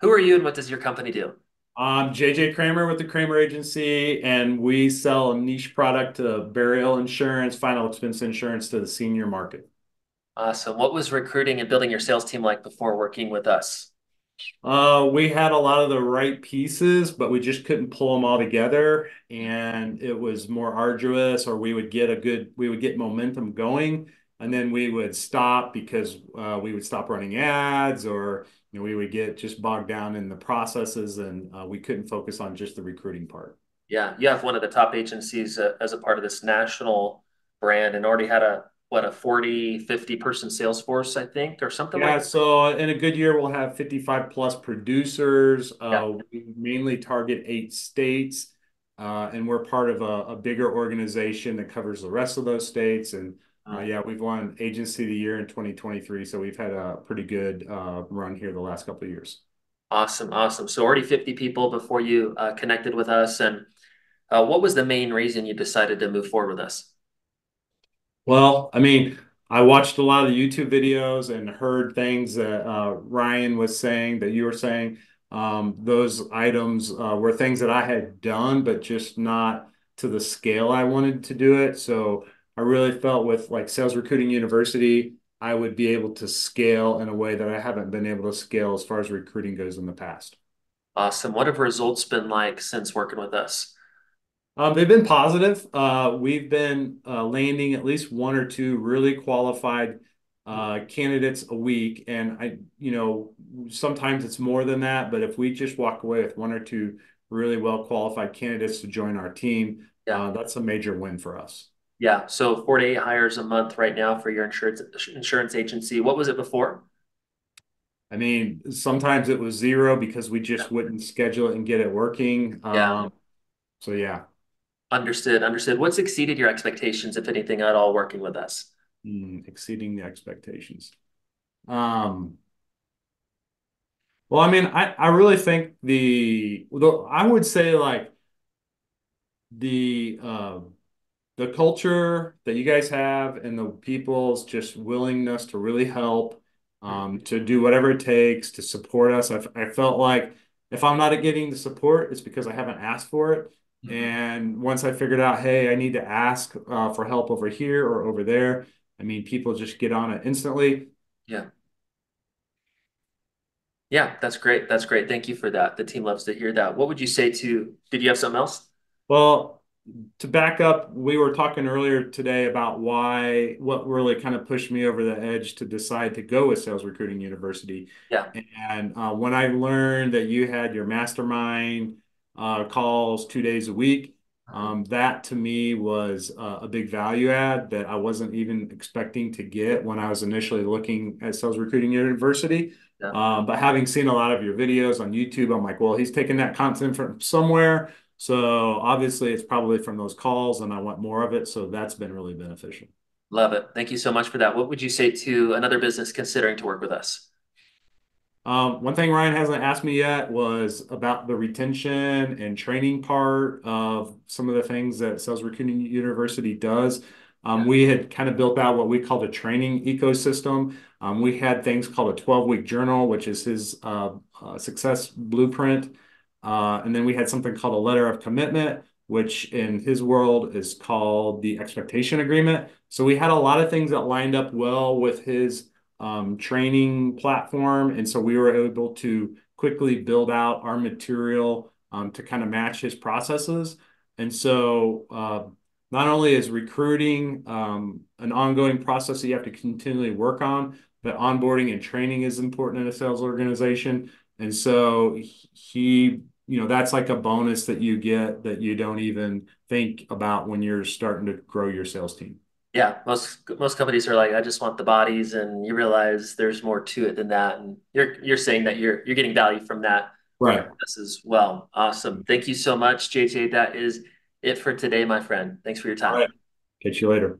Who are you and what does your company do? I'm JJ Kramer with the Kramer Agency, and we sell a niche product to burial insurance, final expense insurance to the senior market. Awesome. What was recruiting and building your sales team like before working with us? We had a lot of the right pieces, but we just couldn't pull them all together, and it was more arduous, or we would get momentum going, and then we would stop because we would stop running ads, or we would get just bogged down in the processes, and we couldn't focus on just the recruiting part. Yeah, you have one of the top agencies as a part of this national brand and already had a 40, 50 person sales force, I think, or something like Yeah, that. so in a good year, we'll have 55 plus producers. Yeah. We mainly target 8 states, and we're part of a bigger organization that covers the rest of those states. And Mm. yeah, we've won Agency of the Year in 2023, so we've had a pretty good run here the last couple of years. Awesome, awesome. So already 50 people before you connected with us. And what was the main reason you decided to move forward with us? Well, I mean, I watched a lot of the YouTube videos and heard things that Ryan was saying, that you were saying. Those items were things that I had done, but just not to the scale I wanted to do it. So I really felt with like Sales Recruiting University, I would be able to scale in a way that I haven't been able to scale as far as recruiting goes in the past. Awesome. What have results been like since working with us? They've been positive. We've been landing at least one or two really qualified candidates a week, and sometimes it's more than that. But if we just walk away with one or two really well qualified candidates to join our team, Yeah. that's a major win for us. Yeah. So 4 to 8 hires a month right now for your insurance agency. What was it before? I mean, sometimes it was zero because we Yeah. just wouldn't schedule it and get it working. Yeah. So yeah, Understood. Understood. What's exceeded your expectations, if anything, at all working with us? exceeding the expectations. Um, Well, I mean, I really think I would say like the uh the culture that you guys have and the people's just willingness to really help, to do whatever it takes to support us. I felt like if I'm not getting the support, it's because I haven't asked for it. Mhm. And once I figured out, hey, I need to ask for help over here or over there, I mean, people just get on it instantly. Yeah. Yeah, that's great. That's great. Thank you for that. The team loves to hear that. What would you say to, did you have something else? Well, to back up, we were talking earlier today about what really kind of pushed me over the edge to decide to go with Sales Recruiting University. Yeah. And when I learned that you had your mastermind calls 2 days a week, Mhm. that to me was a big value add that I wasn't even expecting to get when I was initially looking at Sales Recruiting University. Yeah. But having seen a lot of your videos on YouTube, I'm like, well, he's taking that content from somewhere. So obviously it's probably from those calls and I want more of it. So that's been really beneficial. Love it. Thank you so much for that. What would you say to another business considering to work with us? One thing Ryan hasn't asked me yet was about the retention and training part of some of the things that Sales Recruiting University does. Yeah. We had kind of built out what we called a training ecosystem. We had things called a 12-week journal, which is his success blueprint. And then we had something called a letter of commitment, which in his world is called the expectation agreement. So we had a lot of things that lined up well with his training platform. And so we were able to quickly build out our material to kind of match his processes. And so not only is recruiting an ongoing process that you have to continually work on, but onboarding and training is important in a sales organization. And so that's like a bonus that you get that you don't even think about when you're starting to grow your sales team. Yeah, most companies are like, I just want the bodies, and you realize there's more to it than that. And you're saying that you're getting value from that working Right. with us as well. Awesome. Thank you so much, JJ. That is it for today, my friend. Thanks for your All time. right. Catch you later.